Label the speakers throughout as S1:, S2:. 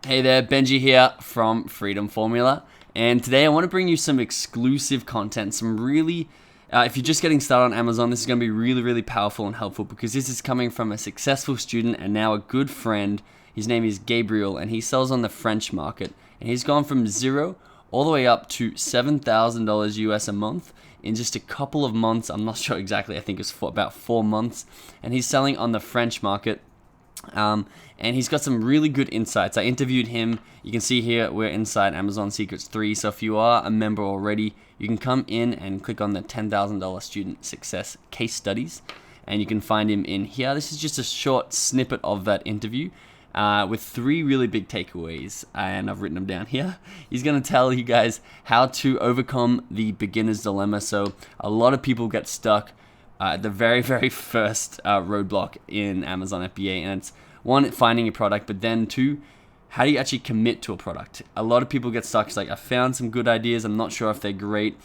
S1: Hey there, Benji here from Freedom Formula, and today I want to bring you some exclusive content, if you're just getting started on Amazon, this is going to be really powerful and helpful because this is coming from a successful student and now a good friend. His name is Gabriel, and he sells on the French market, and he's gone from zero all the way up to $7,000 US a month in just a couple of months. I'm not sure exactly, I think it's for about 4 months, and he's selling on the French market. And he's got some really good insights. I interviewed him. You can see here we're inside Amazon Secrets 3. So if you are a member already, you can come in and click on the $10,000 student success case studies, and you can find him in here. This is just a short snippet of that interview with 3 really big takeaways, and I've written them down here. He's going to tell you guys how to overcome the beginner's dilemma. So a lot of people get stuck at the very first roadblock in Amazon FBA, and it's one, finding a product, but then 2, how do you actually commit to a product? A lot of people get stuck. It's like, I found some good ideas, I'm not sure if they're great.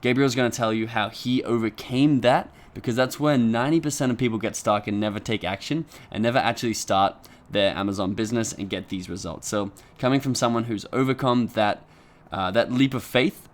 S1: Gabriel's going to tell you how he overcame that, because that's where 90% of people get stuck and never take action and never actually start their Amazon business and get these results. So coming from someone who's overcome that leap of faith,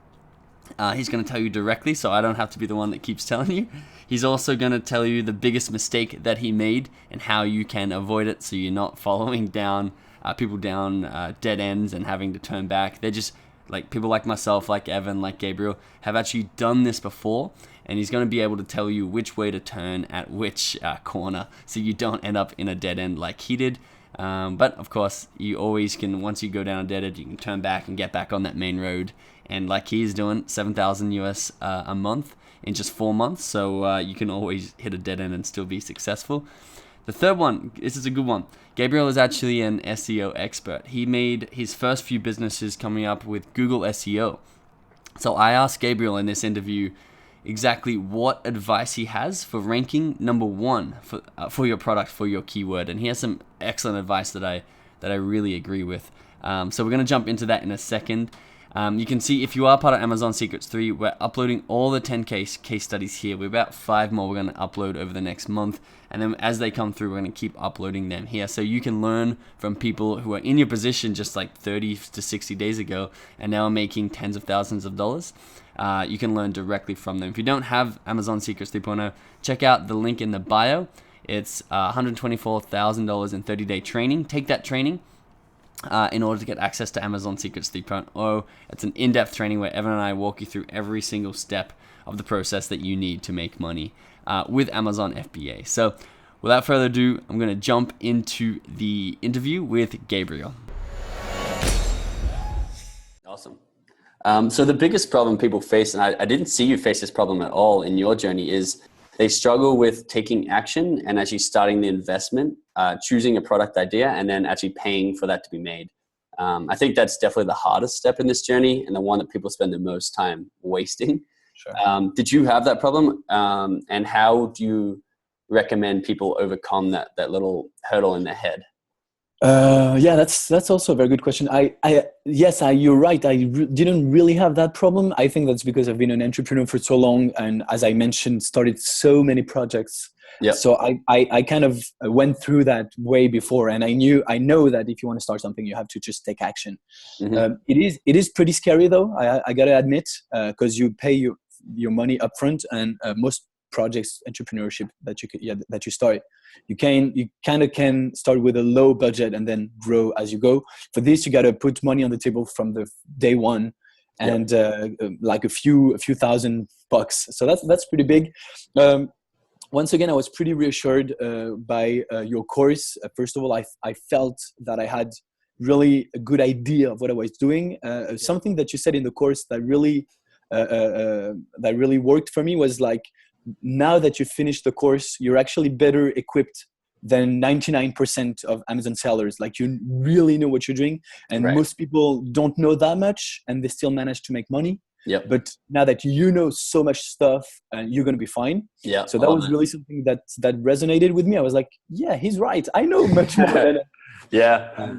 S1: he's going to tell you directly, so I don't have to be the one that keeps telling you. He's also going to tell you the biggest mistake that he made and how you can avoid it, so you're not following down people down dead ends and having to turn back. They're just like people like myself, like Evan, like Gabriel, have actually done this before, and he's going to be able to tell you which way to turn at which corner, so you don't end up in a dead end like he did. But of course, you always can, once you go down a dead end, you can turn back and get back on that main road. And like he's doing, 7,000 US a month in just 4 months. So you can always hit a dead end and still be successful. The third one, this is a good one. Gabriel is actually an SEO expert. He made his first few businesses coming up with Google SEO. So I asked Gabriel in this interview exactly what advice he has for ranking number 1 for your product, for your keyword, and he has some excellent advice that I really agree with. So we're going to jump into that in a second. You can see if you are part of Amazon Secrets 3, we're uploading all the 10 case studies here. We're about 5 more we're going to upload over the next month, and then as they come through, we're going to keep uploading them here, so you can learn from people who are in your position just like 30 to 60 days ago and now are making tens of thousands of dollars. You can learn directly from them. If you don't have Amazon Secrets 3.0, check out the link in the bio. It's $124,000 in 30-day training. Take that training in order to get access to Amazon Secrets 3.0. It's an in-depth training where Evan and I walk you through every single step of the process that you need to make money with Amazon FBA. So without further ado, I'm going to jump into the interview with Gabriel. Awesome. So the biggest problem people face, and I didn't see you face this problem at all in your journey, is they struggle with taking action and actually starting the investment, choosing a product idea, and then actually paying for that to be made. I think that's definitely the hardest step in this journey and the one that people spend the most time wasting.
S2: Sure.
S1: Did you have that problem? And how do you recommend people overcome that little hurdle in their head?
S2: Yeah, that's also a very good question. Yes, you're right. Didn't really have that problem. I think that's because I've been an entrepreneur for so long, and as I mentioned, started so many projects.
S1: Yep.
S2: So I kind of went through that way before, and I know that if you want to start something, you have to just take action.
S1: Mm-hmm.
S2: It is pretty scary though. I gotta admit, because you pay your money upfront, and most projects, entrepreneurship that you start, you kind of can start with a low budget and then grow as you go. For this, you got to put money on the table from the day one, and like a few $1,000. So that's pretty big. Once again, I was pretty reassured by your course. First of all, I felt that I had really a good idea of what I was doing. Something that you said in the course that really worked for me was like, now that you finished the course, you're actually better equipped than 99% of Amazon sellers. Like, you really know what you're doing, and
S1: Right.
S2: most people don't know that much and they still manage to make money.
S1: Yep.
S2: But now that you know so much stuff, you're going to be fine.
S1: Yeah.
S2: So that was really something that resonated with me. I was like, yeah, he's right. I know much more than
S1: Yeah.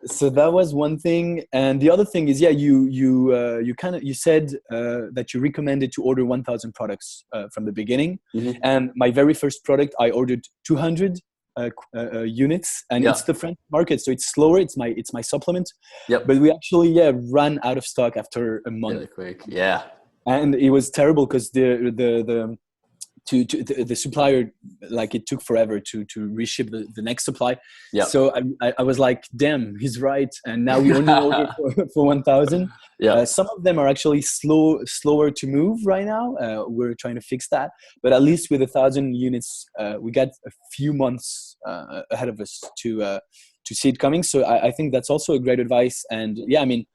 S2: so that was one thing. And the other thing is, you said that you recommended to order 1,000 products from the beginning.
S1: Mm-hmm.
S2: And my very first product, I ordered 200 units, and
S1: Yeah.
S2: it's the French market, so it's slower. It's my supplement.
S1: Yep.
S2: But we actually ran out of stock after a month.
S1: Really quick. Yeah.
S2: And it was terrible because the supplier, like, it took forever to reship the next supply.
S1: Yep.
S2: So I was like, damn, he's right. And now we only order for 1,000.
S1: Yeah.
S2: Some of them are actually slower to move right now. We're trying to fix that, but at least with 1,000 units, we got a few months ahead of us to see it coming. So I think that's also a great advice. And yeah, I mean,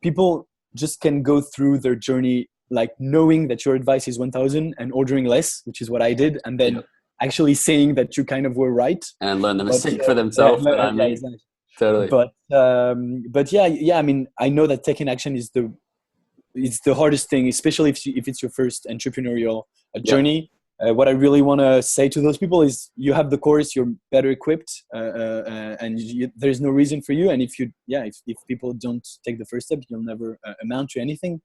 S2: people just can go through their journey, like knowing that your advice is 1,000 and ordering less, which is what I did, and then actually saying that you kind of were right
S1: and learn the mistake for themselves.
S2: Yeah, exactly.
S1: Totally.
S2: But yeah. I mean, I know that taking action is the hardest thing, especially if it's your first entrepreneurial journey. What I really want to say to those people is, you have the course, you're better equipped, and there's no reason for you. And if people don't take the first step, you'll never amount to anything.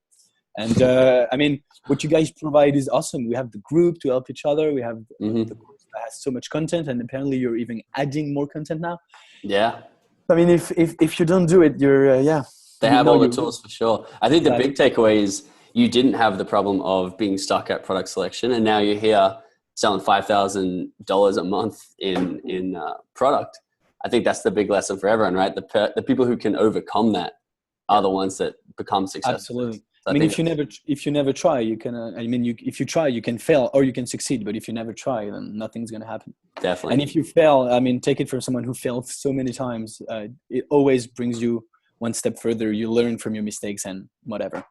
S2: And I mean, what you guys provide is awesome. We have the group to help each other. We have the course that has so much content, and apparently you're even adding more content now.
S1: Yeah.
S2: I mean, if you don't do it, you're
S1: They have all the tools for sure. I think the big takeaway is you didn't have the problem of being stuck at product selection, and now you're here selling $5,000 a month in product. I think that's the big lesson for everyone, right? The people who can overcome that are the ones that become successful.
S2: Absolutely. So I mean, if you never try, you can. If you try, you can fail or you can succeed. But if you never try, then nothing's going to happen.
S1: Definitely.
S2: And if you fail, I mean, take it from someone who failed so many times. It always brings you one step further. You learn from your mistakes and whatever.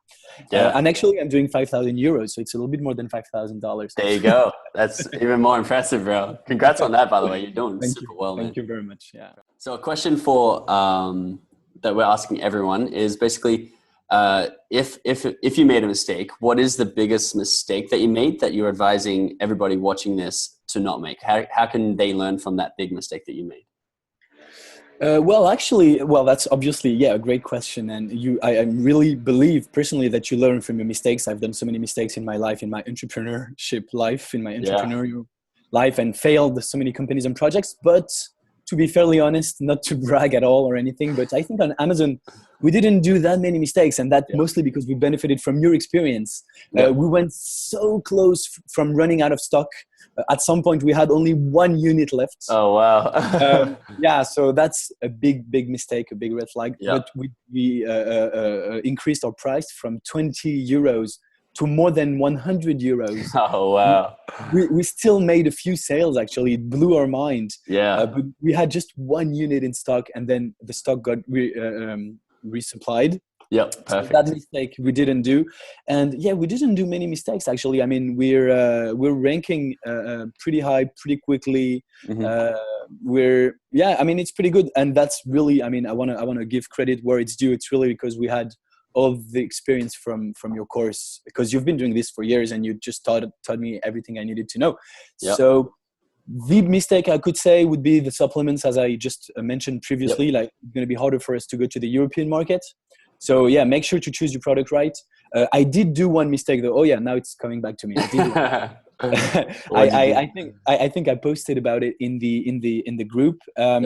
S2: Yeah. And actually, I'm doing 5,000 euros, so it's a little bit more than $5,000.
S1: There you go. That's even more impressive, bro. Congrats on that, by the way. You're doing super well, man.
S2: Thank you very much. Yeah.
S1: So a question for that we're asking everyone is basically, if you made a mistake, what is the biggest mistake that you made that you're advising everybody watching this to not make? How can they learn from that big mistake that you made?
S2: Well, that's obviously, a great question. And I really believe personally that you learn from your mistakes. I've done so many mistakes in my life, in my entrepreneurship life, in my entrepreneurial life, and failed so many companies and projects. But to be fairly honest, not to brag at all or anything, but I think on Amazon, we didn't do that many mistakes, and that mostly because we benefited from your experience. We went so close from running out of stock. At some point, we had only 1 unit left.
S1: Oh, wow.
S2: So that's a big mistake, a big red flag. But we increased our price from 20 euros to more than 100 euros.
S1: Oh, wow.
S2: We still made a few sales, actually. It blew our mind.
S1: Yeah.
S2: But we had just 1 unit in stock, and then the stock got resupplied.
S1: Yep, perfect.
S2: So that mistake we didn't do. And we didn't do many mistakes, actually. I mean, we're ranking pretty high pretty quickly. It's pretty good. And that's really, I mean, I want to give credit where it's due. It's really because we had all the experience from your course, because you've been doing this for years and you just taught me everything I needed to know. Yep. So the mistake I could say would be the supplements, as I just mentioned previously. Like, it's going to be harder for us to go to the European market. So make sure to choose your product right. I did do one mistake though. Oh yeah, now it's coming back to me. I think I posted about it in the group. I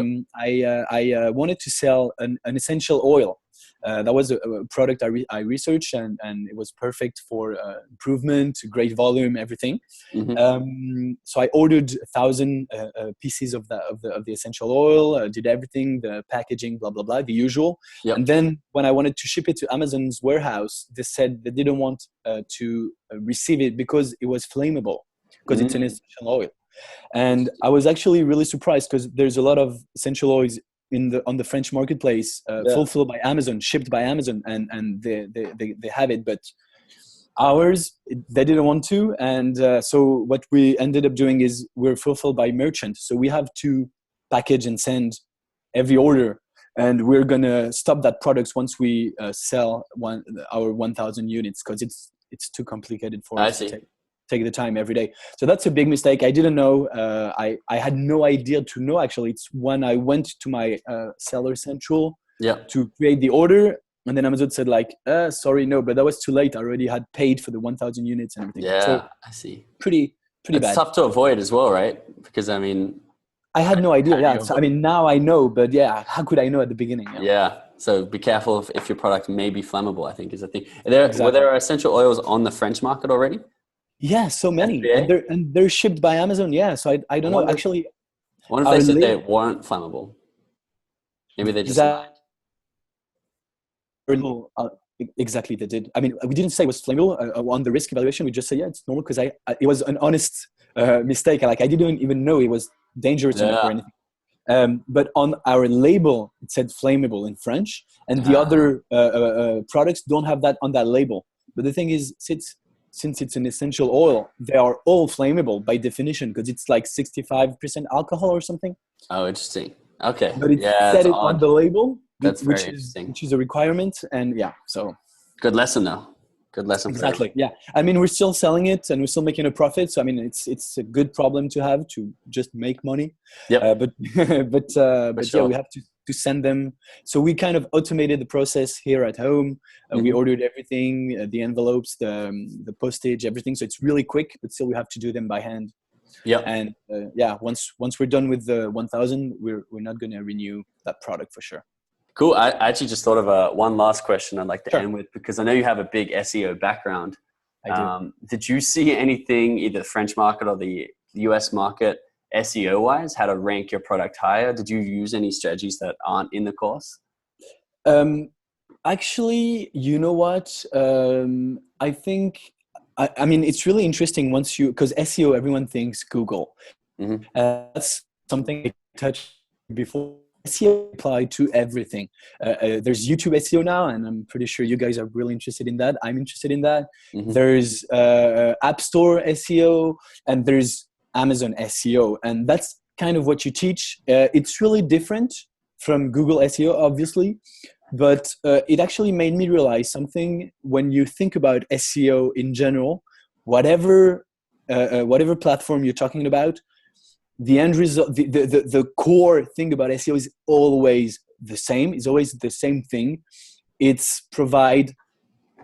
S2: wanted to sell an essential oil. That was a product I researched, and it was perfect for improvement, great volume, everything. So I ordered 1,000 pieces of the essential oil, did everything, the packaging, blah blah blah, the usual. And then when I wanted to ship it to Amazon's warehouse, they said they didn't want to receive it because it was flammable, because it's an essential oil. And I was actually really surprised, because there's a lot of essential oils on the French marketplace, fulfilled by Amazon, shipped by Amazon, and they have it, but ours, they didn't want to. And so what we ended up doing is we're fulfilled by merchant. So we have to package and send every order, and we're gonna stop that product once we sell our 1,000 units, because it's too complicated for us to take the time every day. So that's a big mistake. I didn't know. I had no idea to know, actually. It's when I went to my Seller Central to create the order, and then Amazon said like, sorry, no, but that was too late. I already had paid for the 1,000 units and everything.
S1: Yeah,
S2: so
S1: I see.
S2: Pretty bad.
S1: It's tough to avoid as well, right? Because I mean,
S2: I had no idea. Yeah, so, I
S1: How
S2: mean, now I know, but yeah, how could I know at the beginning? Yeah,
S1: Yeah. So be careful if your product may be flammable, I think is the thing. Were
S2: exactly.
S1: there essential oils on the French market already?
S2: Yeah, so many, and
S1: FBA?
S2: they're shipped by Amazon. Yeah, so I
S1: I
S2: don't know.
S1: wonder,
S2: Actually,
S1: I wonder if they
S2: our
S1: said they
S2: label
S1: weren't flammable. Maybe they just lied.
S2: exactly. Exactly, they did. I mean, we didn't say it was flammable on the risk evaluation. We just said, yeah, it's normal because it was an honest mistake. Like I didn't even know it was dangerous enough or
S1: Yeah.
S2: anything. But on our label, it said flammable in French, and the
S1: Ah,
S2: other products don't have that on that label. But the thing is, since it's an essential oil, they are all flammable by definition because it's like 65% alcohol or something.
S1: oh, interesting. Okay.
S2: But it
S1: Yeah,
S2: said
S1: it's
S2: it on
S1: odd.
S2: the label,
S1: That's very interesting.
S2: which is a requirement, and yeah, so
S1: Good lesson though. Good lesson for everyone.
S2: exactly, yeah. I mean, we're still selling it and we're still making a profit. So I mean, it's a good problem to have to just make money.
S1: Yep,
S2: But
S1: for
S2: but yeah, we
S1: sure.
S2: have to send them. So we kind of automated the process here at home. We
S1: Hmm.
S2: ordered everything, the envelopes, the postage, everything. So it's really quick, but still we have to do them by hand.
S1: Yep.
S2: And yeah, once we're done with the 1,000, we're not going to renew that product for sure.
S1: Cool. I actually just thought of one last question I'd like to
S2: Sure,
S1: end with because I know you have a big SEO background.
S2: I do.
S1: Did you see anything, either the French market or the US market, SEO wise, how to rank your product higher? Did you use any strategies that aren't in the course?
S2: Um, Actually, you know what? I think, I mean, it's really interesting once you, because SEO, everyone thinks Google.
S1: Hmm.
S2: That's something I touched before. SEO applied to everything. There's YouTube SEO now, and I'm pretty sure you guys are really interested in that. I'm interested in that.
S1: Hmm.
S2: There's App Store SEO, and there's Amazon SEO, and that's kind of what you teach. It's really different from Google SEO, obviously, but it actually made me realize something. When you think about SEO in general, whatever whatever platform you're talking about, the end result, the core thing about SEO is always the same. It's always the same thing. It's provide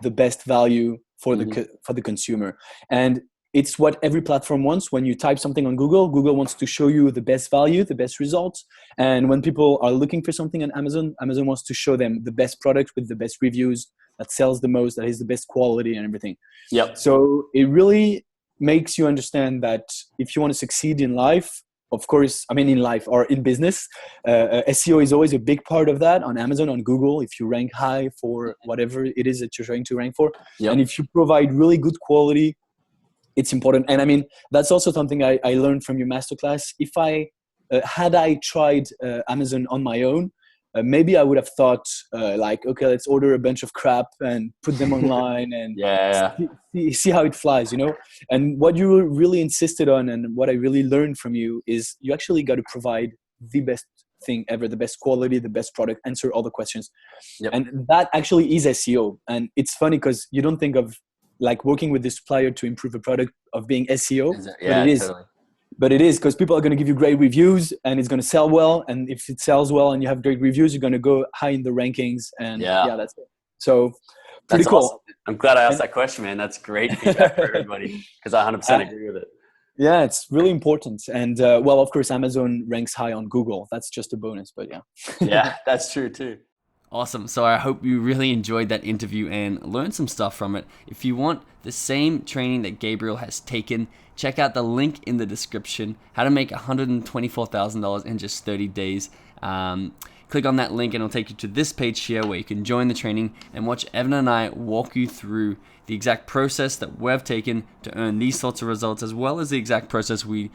S2: the best value
S1: Hmm.
S2: for the consumer, and it's what every platform wants. When you type something on Google, Google wants to show you the best value, the best results. And when people are looking for something on Amazon, Amazon wants to show them the best product with the best reviews, that sells the most, that is the best quality and everything.
S1: Yep.
S2: So it really makes you understand that if you want to succeed in life, of course, I mean, in life or in business, SEO is always a big part of that on Amazon, on Google. If you rank high for whatever it is that you're trying to rank for, and
S1: Yep.
S2: if you provide really good quality, it's important. And I mean, that's also something I learned from your masterclass. If I had I tried Amazon on my own, maybe I would have thought like, okay, let's order a bunch of crap and put them online and
S1: Yeah.
S2: see how it flies, you know. And what you really insisted on, and what I really learned from you, is you actually got to provide the best thing ever, the best quality, the best product, answer all the questions.
S1: Yep.
S2: And that actually is SEO. And it's funny because you don't think of like working with this supplier to improve a product of being SEO, but
S1: Yeah,
S2: it is.
S1: totally.
S2: But it is, because people are going to give you great reviews and it's going to sell well. And if it sells well and you have great reviews, you're going to go high in the rankings. And
S1: Yeah.
S2: yeah, that's it. So pretty
S1: That's awesome.
S2: cool.
S1: I'm glad I asked
S2: And
S1: that question, man. That's great feedback for everybody because I 100% agree with it.
S2: yeah, it's really important. And well, of course, Amazon ranks high on Google. That's just a bonus, but yeah.
S1: Yeah, that's true too. Awesome. So I hope you really enjoyed that interview and learned some stuff from it. If you want the same training that Gabriel has taken, check out the link in the description, how to make $124,000 in just 30 days. Click on that link and it'll take you to this page here where you can join the training and watch Evan and I walk you through the exact process that we've taken to earn these sorts of results, as well as the exact process we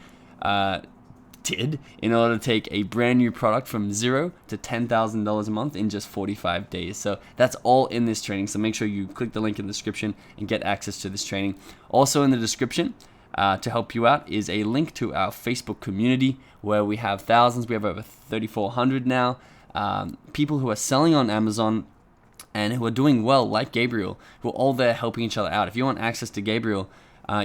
S1: did in order to take a brand new product from $0 to $10,000 a month in just 45 days. So that's all in this training. So make sure you click the link in the description and get access to this training. Also in the description, to help you out, is a link to our Facebook community where we have thousands. We have over 3,400 now. People who are selling on Amazon and who are doing well, like Gabriel, who are all there helping each other out. If you want access to Gabriel,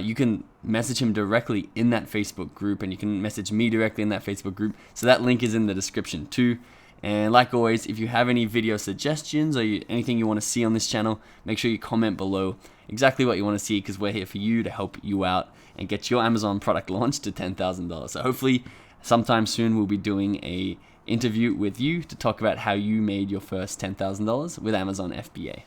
S1: you can message him directly in that Facebook group, and you can message me directly in that Facebook group. So that link is in the description too. And like always, if you have any video suggestions or anything you want to see on this channel, make sure you comment below exactly what you want to see, because we're here for you to help you out and get your Amazon product launched to $10,000. So hopefully sometime soon we'll be doing a interview with you to talk about how you made your first $10,000 with Amazon FBA.